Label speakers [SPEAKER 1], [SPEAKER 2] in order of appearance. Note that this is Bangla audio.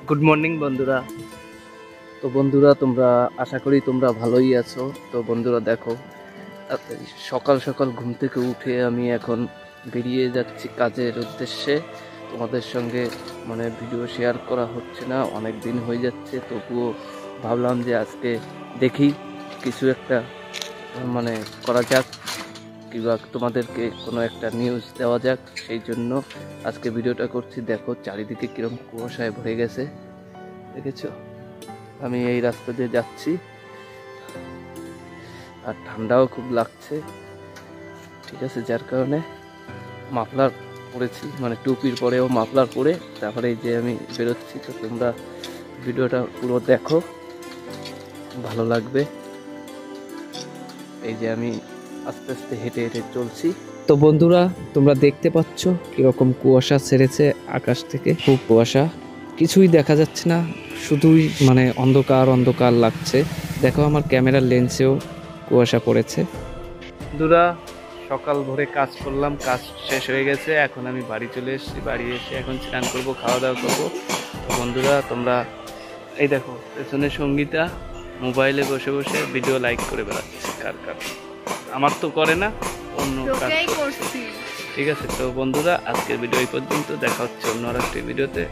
[SPEAKER 1] গুড মর্নিং বন্ধুরা। তো বন্ধুরা, তোমরা আশা করি তোমরা ভালোই আছো। তো বন্ধুরা দেখো, সকাল সকাল ঘুম থেকে উঠে আমি এখন বেরিয়ে যাচ্ছি কাজের উদ্দেশ্যে। তোমাদের সঙ্গে ভিডিও শেয়ার করা হচ্ছে না, অনেক দিন হয়ে যাচ্ছে। তবুও ভাবলাম যে আজকে দেখি কিছু একটা করা যাক, কিংবা তোমাদেরকে কোনো একটা নিউজ দেওয়া যাক। সেই জন্য আজকে ভিডিওটা করছি। দেখো চারিদিকে কিরকম কুয়াশায় ভরে গেছে, দেখেছো? আমি এই রাস্তা দিয়ে যাচ্ছি আর ঠান্ডাও খুব লাগছে, ঠিক আছে? যার কারণে মাফলার পরেছি, টুপির পরেও মাফলার পরে তারপরে এই যে আমি বেরোচ্ছি। তো তোমরা ভিডিওটা পুরো দেখো, ভালো লাগবে। এই যে আমি আস্তে আস্তে হেঁটে হেঁটে চলছি। তো বন্ধুরা, তোমরা দেখতে পাচ্ছ কিরকম কুয়াশা ছেড়েছে আকাশ থেকে। খুব কুয়াশা, কিছুই দেখা যাচ্ছে না, শুধুই অন্ধকার অন্ধকার লাগছে। দেখো আমার ক্যামেরার লেন্সেও কুয়াশা পড়েছে। বন্ধুরা, সকাল ভোরে কাজ করলাম, কাজ শেষ হয়ে গেছে। এখন আমি বাড়ি চলে এসেছি। বাড়ি এসে এখন স্নান করবো, খাওয়া দাওয়া করবো। তো বন্ধুরা, তোমরা এই দেখো পেছনে সঙ্গীতা মোবাইলে বসে বসে ভিডিও লাইক করে বেড়াচ্ছে। কার কার, আমার তো করে না, অন্য কাজ করছি। ঠিক আছে। তো বন্ধুরা, আজকের ভিডিও এই পর্যন্ত। দেখা হচ্ছে অন্য আরেকটি ভিডিওতে।